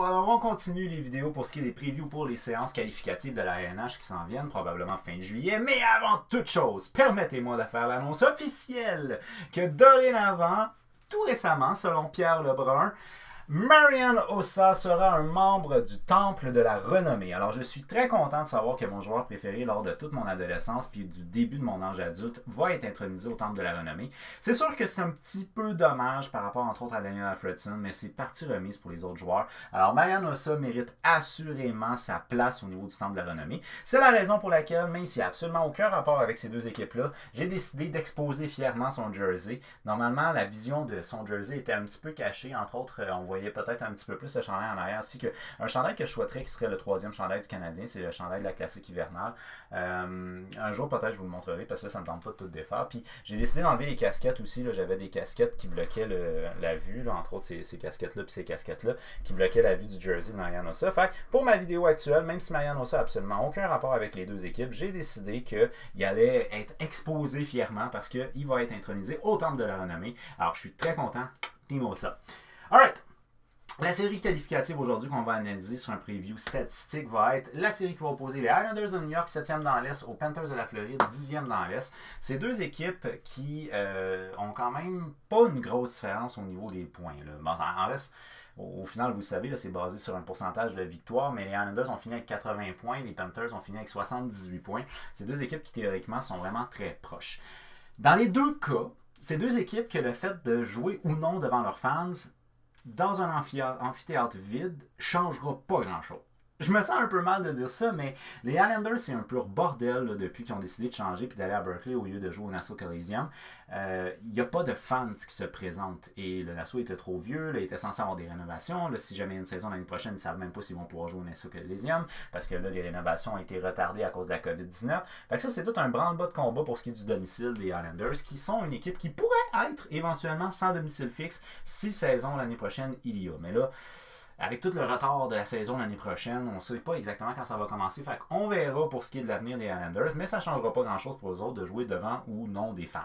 Alors on continue les vidéos pour ce qui est des previews pour les séances qualificatives de la LNH qui s'en viennent, probablement fin juillet. Mais avant toute chose, permettez-moi de faire l'annonce officielle que dorénavant, tout récemment, selon Pierre Lebrun, Marian Hossa sera un membre du Temple de la Renommée. Alors, je suis très content de savoir que mon joueur préféré lors de toute mon adolescence puis du début de mon âge adulte va être intronisé au Temple de la Renommée. C'est sûr que c'est un petit peu dommage par rapport, entre autres, à Daniel Alfredson, mais c'est partie remise pour les autres joueurs. Alors, Marian Hossa mérite assurément sa place au niveau du Temple de la Renommée. C'est la raison pour laquelle, même s'il n'y a absolument aucun rapport avec ces deux équipes-là, j'ai décidé d'exposer fièrement son jersey. Normalement, la vision de son jersey était un petit peu cachée. Entre autres, on voyait peut-être un petit peu plus le chandail en arrière, ainsi qu'un chandail que je souhaiterais qui serait le troisième chandail du Canadien, c'est le chandail de la classique hivernale. Un jour peut-être je vous le montrerai parce que là, ça ne me tente pas de tout défaire. Puis j'ai décidé d'enlever les casquettes aussi, j'avais des casquettes qui bloquaient la vue, là, entre autres ces casquettes-là puis ces casquettes-là, qui bloquaient la vue du jersey de Marian Hossa. Fait que pour ma vidéo actuelle, même si Marian Hossa n'a absolument aucun rapport avec les deux équipes, j'ai décidé qu'il allait être exposé fièrement parce qu'il va être intronisé au Temple de la Renommée. Alors je suis très content, Team Hossa. Alright! La série qualificative aujourd'hui qu'on va analyser sur un preview statistique va être la série qui va opposer les Islanders de New York, 7e dans l'Est, aux Panthers de la Floride, 10e dans l'Est. C'est deux équipes qui ont quand même pas une grosse différence au niveau des points. Là. Bon, en reste, au final, vous le savez, c'est basé sur un pourcentage de victoire, mais les Islanders ont fini avec 80 points, les Panthers ont fini avec 78 points. C'est deux équipes qui théoriquement sont vraiment très proches. Dans les deux cas, c'est deux équipes que le fait de jouer ou non devant leurs fans dans un amphithéâtre vide, changera pas grand-chose. Je me sens un peu mal de dire ça, mais les Islanders, c'est un pur bordel là, depuis qu'ils ont décidé de changer et d'aller à Berkeley au lieu de jouer au Nassau Coliseum. Il n'y a pas de fans qui se présentent. Et le Nassau était trop vieux, là, il était censé avoir des rénovations. Là, si jamais il y a une saison l'année prochaine, ils ne savent même pas s'ils vont pouvoir jouer au Nassau Coliseum parce que là, les rénovations ont été retardées à cause de la COVID-19. Fait que ça, c'est tout un branle-bas de combat pour ce qui est du domicile des Islanders, qui sont une équipe qui pourrait être éventuellement sans domicile fixe si saison l'année prochaine il y a. Mais là, avec tout le retard de la saison l'année prochaine, on ne sait pas exactement quand ça va commencer. Fait qu'on verra pour ce qui est de l'avenir des Islanders, mais ça ne changera pas grand-chose pour eux autres de jouer devant ou non des fans.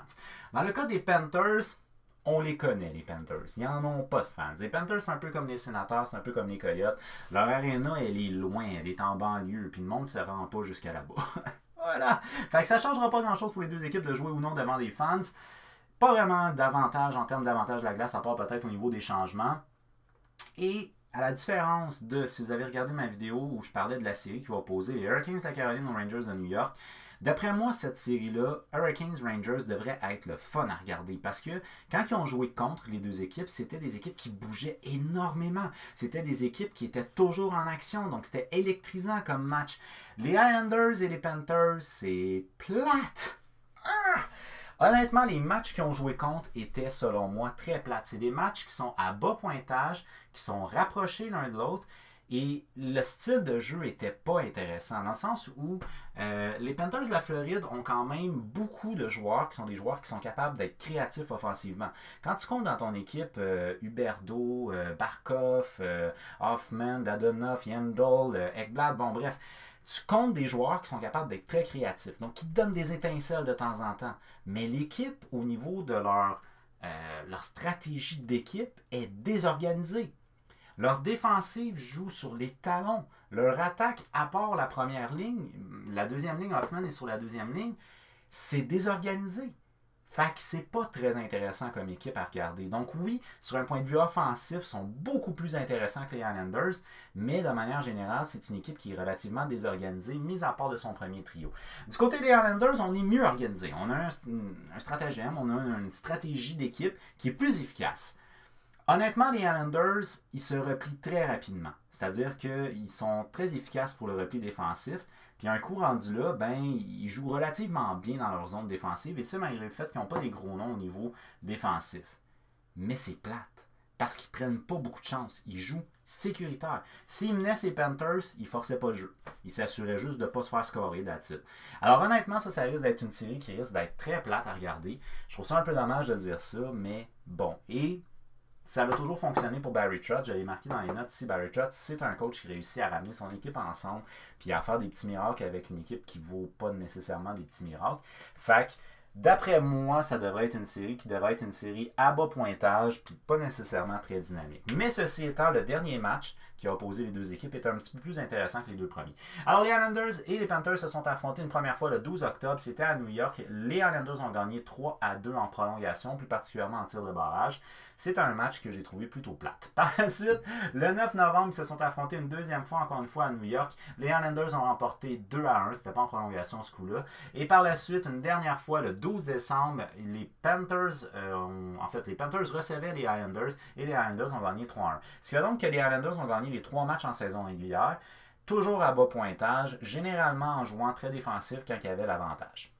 Dans le cas des Panthers, on les connaît, les Panthers. Ils n'en ont pas de fans. Les Panthers, c'est un peu comme les Sénateurs, c'est un peu comme les Coyotes. Leur aréna, elle est loin, elle est en banlieue, puis le monde ne se rend pas jusqu'à là-bas. Voilà! Fait que ça ne changera pas grand-chose pour les deux équipes de jouer ou non devant des fans. Pas vraiment d'avantage en termes d'avantage de la glace, à part peut-être au niveau des changements. Et à la différence de, si vous avez regardé ma vidéo où je parlais de la série qui va opposer les Hurricanes de la Caroline aux Rangers de New York, d'après moi, cette série-là, Hurricanes-Rangers devrait être le fun à regarder parce que quand ils ont joué contre les deux équipes, c'était des équipes qui bougeaient énormément. C'était des équipes qui étaient toujours en action, donc c'était électrisant comme match. Les Islanders et les Panthers, c'est plate. Honnêtement, les matchs qui ont joué contre étaient, selon moi, très plates. C'est des matchs qui sont à bas pointage, qui sont rapprochés l'un de l'autre, et le style de jeu n'était pas intéressant, dans le sens où les Panthers de la Floride ont quand même beaucoup de joueurs qui sont des joueurs qui sont capables d'être créatifs offensivement. Quand tu comptes dans ton équipe Huberdeau, Barkov, Hoffman, Dadonov, Yandel, Ekblad, bon bref, tu comptes des joueurs qui sont capables d'être très créatifs, donc qui te donnent des étincelles de temps en temps. Mais l'équipe, au niveau de leur stratégie d'équipe, est désorganisée. Leur défensive joue sur les talons. Leur attaque, à part la première ligne, la deuxième ligne, Hoffman est sur la deuxième ligne, c'est désorganisé. Fait que c'est pas très intéressant comme équipe à regarder. Donc oui, sur un point de vue offensif, ils sont beaucoup plus intéressants que les Islanders, mais de manière générale, c'est une équipe qui est relativement désorganisée, mis à part de son premier trio. Du côté des Islanders, on est mieux organisé. On a un stratagème, on a une stratégie d'équipe qui est plus efficace. Honnêtement, les Islanders, ils se replient très rapidement. C'est-à-dire qu'ils sont très efficaces pour le repli défensif. Puis un coup rendu là, ben, ils jouent relativement bien dans leur zone défensive. Et ça, malgré le fait qu'ils n'ont pas des gros noms au niveau défensif. Mais c'est plate. Parce qu'ils prennent pas beaucoup de chance. Ils jouent sécuritaire. S'ils menaient ces Panthers, ils forçaient pas le jeu. Ils s'assuraient juste de ne pas se faire scorer d'attitude. Alors honnêtement, ça risque d'être une série qui risque d'être très plate à regarder. Je trouve ça un peu dommage de dire ça, mais bon. Et ça a toujours fonctionné pour Barry Trotz. J'avais marqué dans les notes ici, Barry Trotz, c'est un coach qui réussit à ramener son équipe ensemble puis à faire des petits miracles avec une équipe qui ne vaut pas nécessairement des petits miracles. Fait D'après moi, ça devrait être une série qui devrait être une série à bas pointage, puis pas nécessairement très dynamique. Mais ceci étant, le dernier match qui a opposé les deux équipes était un petit peu plus intéressant que les deux premiers. Alors, les Islanders et les Panthers se sont affrontés une première fois le 12 octobre. C'était à New York. Les Islanders ont gagné 3-2 en prolongation, plus particulièrement en tir de barrage. C'est un match que j'ai trouvé plutôt plate. Par la suite, le 9 novembre, ils se sont affrontés une deuxième fois, encore une fois, à New York. Les Islanders ont remporté 2-1. C'était pas en prolongation ce coup-là. Et par la suite, une dernière fois, le 12 décembre, les Panthers recevaient les Islanders et les Islanders ont gagné 3-1. Ce qui fait donc que les Islanders ont gagné les 3 matchs en saison régulière, toujours à bas pointage, généralement en jouant très défensif quand il y avait l'avantage.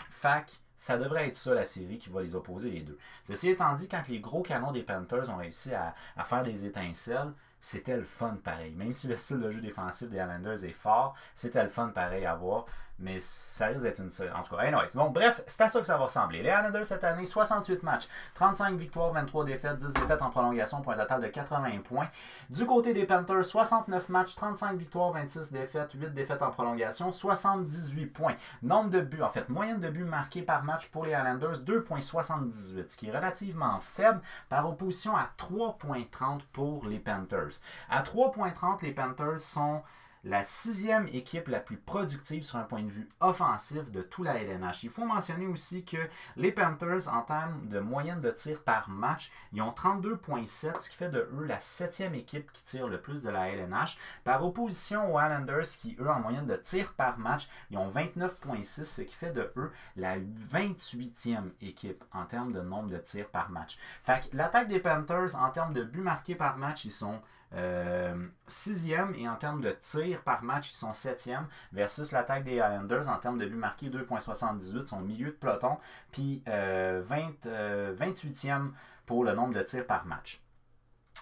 Fac, ça devrait être ça la série qui va les opposer les deux. Ceci étant dit, quand les gros canons des Panthers ont réussi à faire des étincelles, c'était le fun pareil. Même si le style de jeu défensif des Islanders est fort, c'était le fun pareil à voir. Mais ça risque d'être une... En tout cas, anyways. Donc, bref, c'est à ça que ça va ressembler. Les Islanders cette année, 68 matchs, 35 victoires, 23 défaites, 10 défaites en prolongation pour un total de 80 points. Du côté des Panthers, 69 matchs, 35 victoires, 26 défaites, 8 défaites en prolongation, 78 points. Nombre de buts, en fait, moyenne de buts marqués par match pour les Islanders, 2,78, ce qui est relativement faible par opposition à 3,30 pour les Panthers. À 3,30, les Panthers sont la 6e équipe la plus productive sur un point de vue offensif de tout la LNH. Il faut mentionner aussi que les Panthers, en termes de moyenne de tir par match, ils ont 32,7, ce qui fait de eux la 7e équipe qui tire le plus de la LNH, par opposition aux Islanders qui, eux, en moyenne de tir par match, ils ont 29,6, ce qui fait de eux la 28e équipe en termes de nombre de tirs par match. Fait que l'attaque des Panthers, en termes de buts marqués par match, ils sont 6e et en termes de tirs par match, ils sont 7e versus l'attaque des Islanders en termes de buts marqués 2,78, sont au milieu de peloton, puis 28e pour le nombre de tirs par match.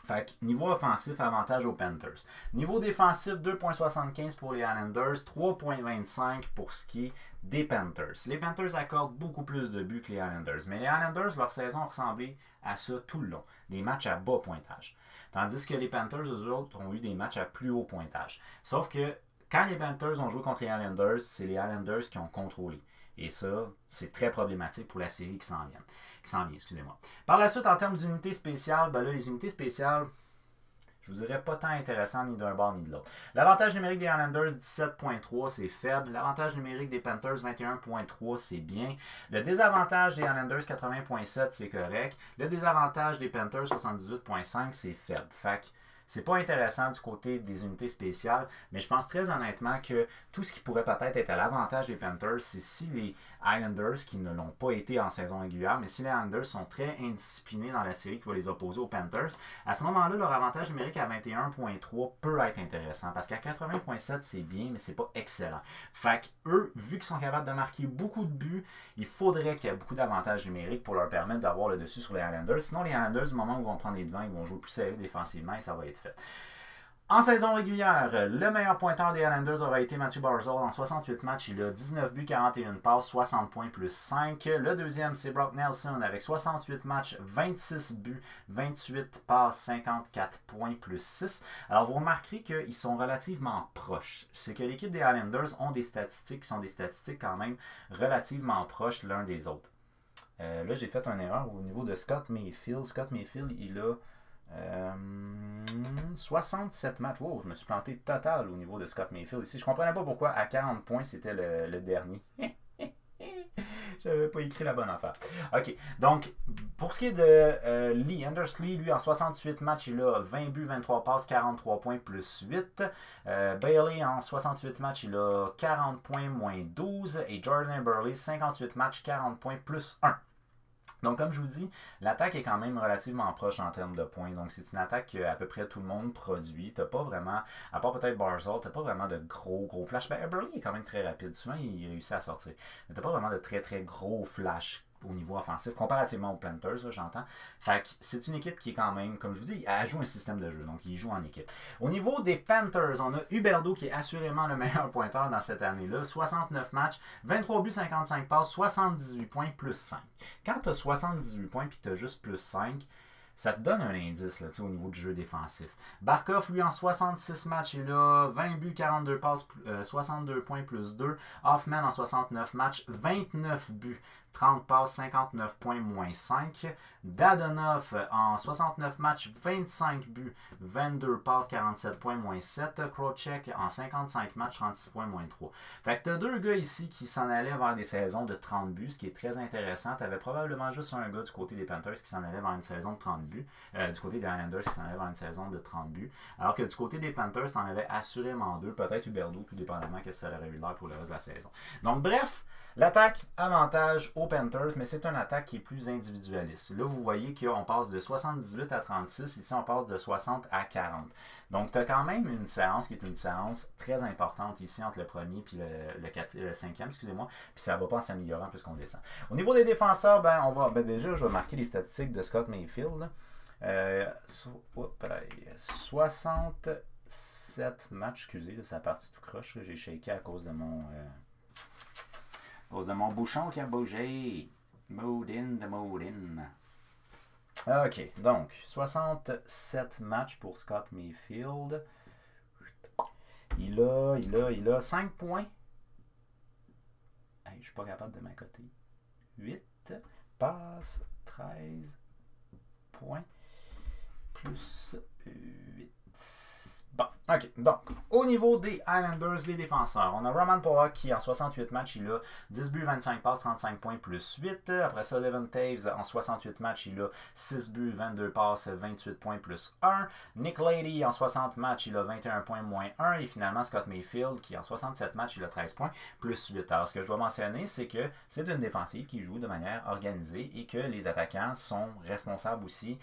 Fait que niveau offensif, avantage aux Panthers. Niveau défensif, 2,75 pour les Islanders, 3,25 pour ce qui est des Panthers. Les Panthers accordent beaucoup plus de buts que les Islanders, mais les Islanders, leur saison a ressemblé à ça tout le long, des matchs à bas pointage. Tandis que les Panthers, eux autres, ont eu des matchs à plus haut pointage. Sauf que quand les Panthers ont joué contre les Islanders, c'est les Islanders qui ont contrôlé. Et ça, c'est très problématique pour la série qui s'en vient. Excusez-moi. Par la suite, en termes d'unités spéciales, ben là, les unités spéciales, je vous dirais pas tant intéressant ni d'un bord ni de l'autre. L'avantage numérique des Islanders, 17,3, c'est faible. L'avantage numérique des Panthers, 21,3, c'est bien. Le désavantage des Islanders, 80,7, c'est correct. Le désavantage des Panthers, 78,5, c'est faible. Fait que c'est pas intéressant du côté des unités spéciales, mais je pense très honnêtement que tout ce qui pourrait peut-être être à l'avantage des Panthers, c'est si les Islanders, qui ne l'ont pas été en saison régulière, mais si les Islanders sont très indisciplinés dans la série qui va les opposer aux Panthers, à ce moment-là, leur avantage numérique à 21,3 peut être intéressant, parce qu'à 80,7, c'est bien, mais c'est pas excellent. Fait que eux, vu qu'ils sont capables de marquer beaucoup de buts, il faudrait qu'il y ait beaucoup d'avantages numériques pour leur permettre d'avoir le dessus sur les Islanders. Sinon, les Islanders, du moment où ils vont prendre les devants, ils vont jouer plus sérieux défensivement et ça va être fait. En saison régulière, le meilleur pointeur des Islanders aurait été Matthew Barzal. En 68 matchs, il a 19 buts, 41 passes, 60 points plus 5. Le deuxième, c'est Brock Nelson avec 68 matchs, 26 buts, 28 passes, 54 points plus 6. Alors, vous remarquerez qu'ils sont relativement proches. C'est que l'équipe des Islanders ont des statistiques qui sont des statistiques quand même relativement proches l'un des autres. Là, j'ai fait une erreur au niveau de Scott Mayfield. Scott Mayfield, il a 67 matchs. Wow, je me suis planté total au niveau de Scott Mayfield ici. Je comprenais pas pourquoi à 40 points c'était le dernier. J'avais pas écrit la bonne affaire. Ok, donc pour ce qui est de Lee, Anders Lee, lui en 68 matchs, il a 20 buts, 23 passes, 43 points plus 8. Bailey en 68 matchs, il a 40 points moins 12. Et Jordan Burley, 58 matchs, 40 points plus 1. Donc, comme je vous dis, l'attaque est quand même relativement proche en termes de points. Donc, c'est une attaque que à peu près tout le monde produit. T'as pas vraiment, à part peut-être Barzal, t'as pas vraiment de gros flash. Ben, Burley est quand même très rapide. Souvent, il réussit à sortir. Mais t'as pas vraiment de très gros flash au niveau offensif, comparativement aux Panthers, j'entends. Fait que c'est une équipe qui est quand même, comme je vous dis, elle joue un système de jeu, donc il joue en équipe. Au niveau des Panthers, on a Huberdeau qui est assurément le meilleur pointeur dans cette année-là. 69 matchs, 23 buts, 55 passes, 78 points, plus 5. Quand tu as 78 points et que tu as juste plus 5, ça te donne un indice là, au niveau du jeu défensif. Barkov, lui, en 66 matchs, il a 20 buts, 42 passes, 62 points plus 2. Hoffman, en 69 matchs, 29 buts, 30 passes, 59 points, moins 5. Dadonov, en 69 matchs, 25 buts, 22 passes, 47 points, moins 7. Crocek, en 55 matchs, 36 points, moins 3. Fait que tu as deux gars ici qui s'en allaient vers des saisons de 30 buts, ce qui est très intéressant. Tu avais probablement juste un gars du côté des Panthers qui s'en allait vers une saison de 30 buts. Du côté des Islanders qui s'en allait vers une saison de 30 buts. Alors que du côté des Panthers, tu en avais assurément deux, peut-être Huberdeau, tout dépendamment que ça aurait eu l'air pour le reste de la saison. Donc bref, l'attaque, avantage aux Panthers, mais c'est une attaque qui est plus individualiste. Là, vous voyez qu'on passe de 78 à 36. Ici, on passe de 60 à 40. Donc, tu as quand même une différence qui est une différence très importante ici entre le premier et le cinquième, excusez-moi. Puis ça ne va pas en s'améliorant puisqu'on descend. Au niveau des défenseurs, déjà, je vais marquer les statistiques de Scott Mayfield. 67 matchs, excusez, là, ça parti tout croche. J'ai shaké à cause de mon... à cause de mon bouchon qui a bougé. Mode in the mode in. OK, donc 67 matchs pour Scott Mayfield. Il a 5 points. Hey, je suis pas capable de m'accoter. 8 passes, 13 points, plus 8. Bon, OK. Donc, au niveau des Islanders, les défenseurs, on a Roman Polak qui, en 68 matchs, il a 10 buts, 25 passes, 35 points, plus 8. Après ça, Devon Taves, en 68 matchs, il a 6 buts, 22 passes, 28 points, plus 1. Nick Lady, en 60 matchs, il a 21 points, moins 1. Et finalement, Scott Mayfield, qui, en 67 matchs, il a 13 points, plus 8. Alors, ce que je dois mentionner, c'est que c'est une défensive qui joue de manière organisée et que les attaquants sont responsables aussi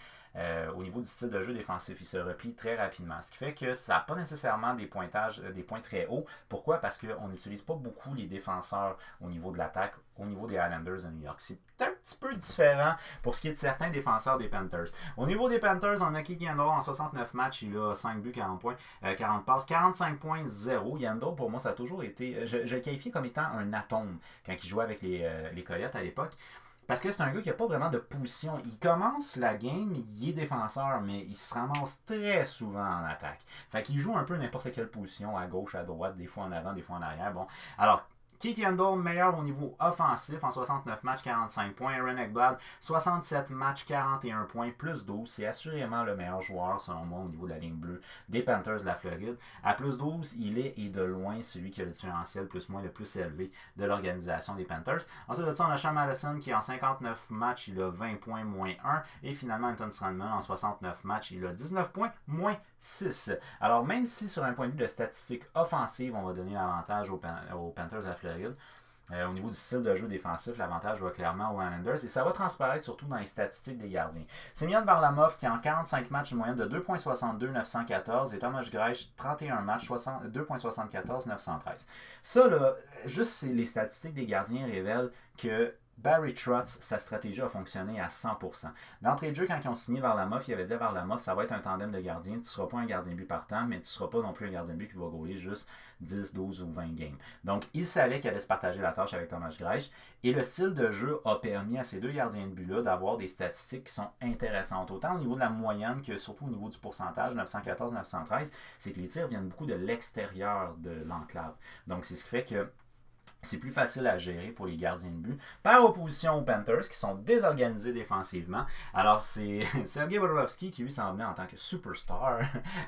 au niveau du style de jeu défensif. Il se replie très rapidement. Ce qui fait que ça n'a pas nécessairement des points très hauts. Pourquoi? Parce qu'on n'utilise pas beaucoup les défenseurs au niveau de l'attaque, au niveau des Islanders de New York. C'est un petit peu différent pour ce qui est de certains défenseurs des Panthers. Au niveau des Panthers, on a Keith Yandel en 69 matchs. Il a 5 buts, 40 points, 40 passes, 45 points, 0. Yandel, pour moi, ça a toujours été... Je le qualifie comme étant un atome quand il jouait avec les Coyotes à l'époque. Parce que c'est un gars qui n'a pas vraiment de position. Il commence la game, il est défenseur, mais il se ramasse très souvent en attaque. Fait qu'il joue un peu n'importe quelle position, à gauche, à droite, des fois en avant, des fois en arrière. Bon, alors... Keith Yandel, meilleur au niveau offensif, en 69 matchs, 45 points. Aaron Ekblad, 67 matchs, 41 points, plus 12. C'est assurément le meilleur joueur, selon moi, au niveau de la ligne bleue des Panthers de la Floride. À plus 12, il est et de loin celui qui a le différentiel plus-moins le plus élevé de l'organisation des Panthers. Ensuite de ça, on a Sean Madison qui, en 59 matchs, il a 20 points, moins 1. Et finalement, Anton Strandman, en 69 matchs, il a 19 points, moins 6. Alors, même si sur un point de vue de statistique offensive, on va donner l'avantage aux Panthers de la Floride, au niveau du style de jeu défensif, l'avantage va clairement aux Islanders et ça va transparaître surtout dans les statistiques des gardiens. Semyon Varlamov qui en 45 matchs une moyenne de 2.62, 914 et Tomáš Grech 31 matchs, 2.74, 913. Ça, là, juste les statistiques des gardiens révèlent que Barry Trotz, sa stratégie a fonctionné à 100%. D'entrée de jeu, quand ils ont signé Varlamov, il avait dit à Varlamov, ça va être un tandem de gardiens. Tu ne seras pas un gardien but partant, mais tu ne seras pas non plus un gardien but qui va goaler juste 10, 12 ou 20 games. Donc, il savait qu'il allait se partager la tâche avec Tomáš Grech. Et le style de jeu a permis à ces deux gardiens de but-là d'avoir des statistiques qui sont intéressantes. Autant au niveau de la moyenne que surtout au niveau du pourcentage, 914-913, c'est que les tirs viennent beaucoup de l'extérieur de l'enclave. Donc, c'est ce qui fait que c'est plus facile à gérer pour les gardiens de but. Par opposition aux Panthers, qui sont désorganisés défensivement. Alors, c'est Sergei Bobrovsky qui, lui, s'en venait en tant que superstar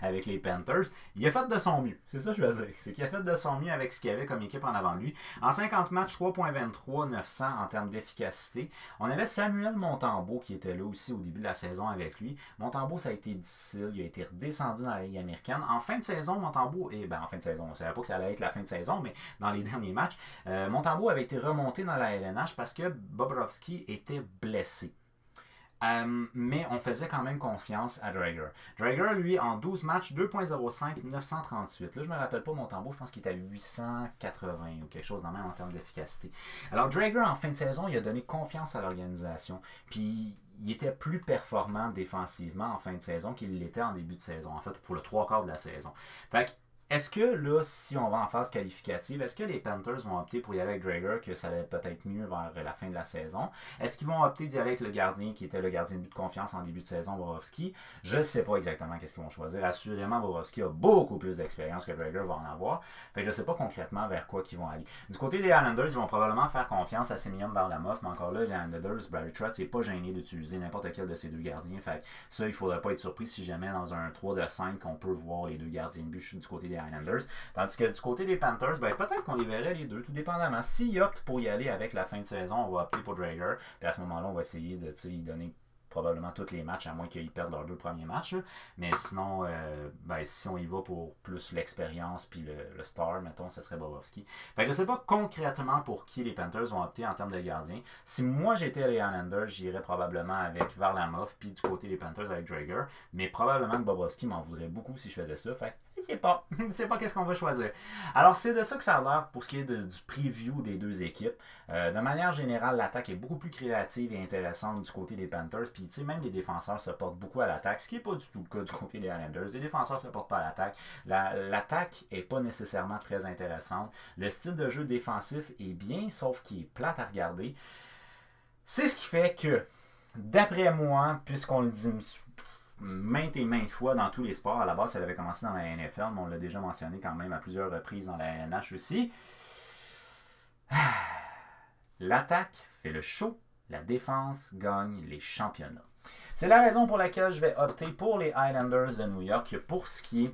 avec les Panthers. Il a fait de son mieux. C'est ça que je veux dire. C'est qu'il a fait de son mieux avec ce qu'il y avait comme équipe en avant de lui. En 50 matchs, 3.23, 900 en termes d'efficacité. On avait Samuel Montembeault qui était là aussi au début de la saison avec lui. Montembeault, ça a été difficile. Il a été redescendu dans la Ligue américaine. En fin de saison, Montembeault, en fin de saison, on ne savait pas que ça allait être la fin de saison, mais dans les derniers matchs, Montembeault avait été remonté dans la LNH parce que Bobrovsky était blessé. Mais on faisait quand même confiance à Drager. Drager, lui, en 12 matchs, 2.05, 938. Là, je ne me rappelle pas Montembeault, je pense qu'il était à 880 ou quelque chose dans le même en termes d'efficacité. Alors, Drager, en fin de saison, il a donné confiance à l'organisation. Puis, il était plus performant défensivement en fin de saison qu'il l'était en début de saison. En fait, pour le 3/4 de la saison. Fait que, est-ce que là, si on va en phase qualificative, est-ce que les Panthers vont opter pour y aller avec Drager, que ça allait peut-être mieux vers la fin de la saison? Est-ce qu'ils vont opter d'y aller avec le gardien qui était le gardien de but de confiance en début de saison, Bobrovsky? Je ne sais pas exactement qu'est-ce qu'ils vont choisir. Assurément, Bobrovsky a beaucoup plus d'expérience que Drager va en avoir. Fait que je ne sais pas concrètement vers quoi ils vont aller. Du côté des Islanders, ils vont probablement faire confiance à Semyon Varlamov, mais encore là, les Islanders, Barry Trotz n'est pas gêné d'utiliser n'importe quel de ces deux gardiens. Fait que ça, il ne faudrait pas être surpris si jamais dans un 3 de 5, on peut voir les deux gardiens de but du côté des Islanders. Tandis que du côté des Panthers, ben, peut-être qu'on les verrait les deux, tout dépendamment. S'ils optent pour y aller avec la fin de saison, on va opter pour Drager. Puis à ce moment-là, on va essayer de y donner probablement tous les matchs, à moins qu'ils perdent leurs 2 premiers matchs. Là. Mais sinon, ben, si on y va pour plus l'expérience puis le star, mettons, ce serait Bobrovsky. Fait que je ne sais pas concrètement pour qui les Panthers vont opter en termes de gardien. Si moi j'étais les Islanders, j'irais probablement avec Varlamov, puis du côté des Panthers avec Drager. Mais probablement que Bobrovsky m'en voudrait beaucoup si je faisais ça. Fait que je sais pas qu'est-ce qu'on va choisir. Alors c'est de ça que ça a l'air pour ce qui est du preview des deux équipes. De manière générale, l'attaque est beaucoup plus créative et intéressante du côté des Panthers. Puis même les défenseurs se portent beaucoup à l'attaque, ce qui n'est pas du tout le cas du côté des Islanders. Les défenseurs ne se portent pas à l'attaque. L'attaque n'est pas nécessairement très intéressante. Le style de jeu défensif est bien, sauf qu'il est plate à regarder. C'est ce qui fait que, d'après moi, puisqu'on le dit maintes et maintes fois dans tous les sports, à la base, ça avait commencé dans la NFL, mais on l'a déjà mentionné quand même à plusieurs reprises dans la LNH aussi. L'attaque fait le show, la défense gagne les championnats. C'est la raison pour laquelle je vais opter pour les Islanders de New York pour ce qui est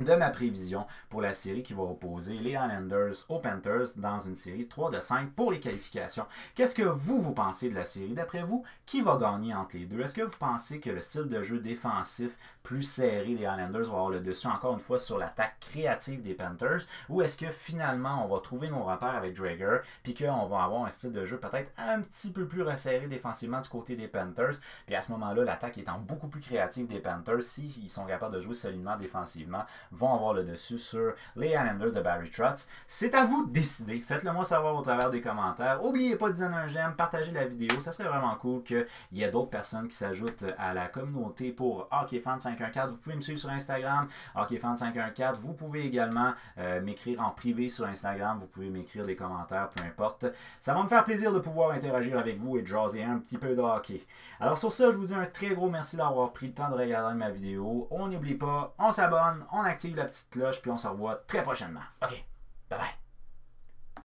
de ma prévision pour la série qui va opposer les Islanders aux Panthers dans une série 3 de 5 pour les qualifications. Qu'est-ce que vous pensez de la série? D'après vous, qui va gagner entre les deux? Est-ce que vous pensez que le style de jeu défensif plus serré des Islanders va avoir le dessus encore une fois sur l'attaque créative des Panthers? Ou est-ce que finalement on va trouver nos repères avec Drager puis qu'on va avoir un style de jeu peut-être un petit peu plus resserré défensivement du côté des Panthers? Puis à ce moment-là, l'attaque étant beaucoup plus créative des Panthers, s'ils sont capables de jouer solidement défensivement, vont avoir le dessus sur les Islanders de Barry Trotz. C'est à vous de décider. Faites-le moi savoir au travers des commentaires. N'oubliez pas de donner un j'aime, partagez la vidéo. Ça serait vraiment cool qu'il y ait d'autres personnes qui s'ajoutent à la communauté pour HockeyFan514. Vous pouvez me suivre sur Instagram, HockeyFan514. Vous pouvez également m'écrire en privé sur Instagram. Vous pouvez m'écrire des commentaires, peu importe. Ça va me faire plaisir de pouvoir interagir avec vous et de jaser un petit peu de hockey. Alors sur ça, je vous dis un très gros merci d'avoir pris le temps de regarder ma vidéo. On n'oublie pas, on s'abonne, on active la petite cloche, puis on se revoit très prochainement. OK, bye bye.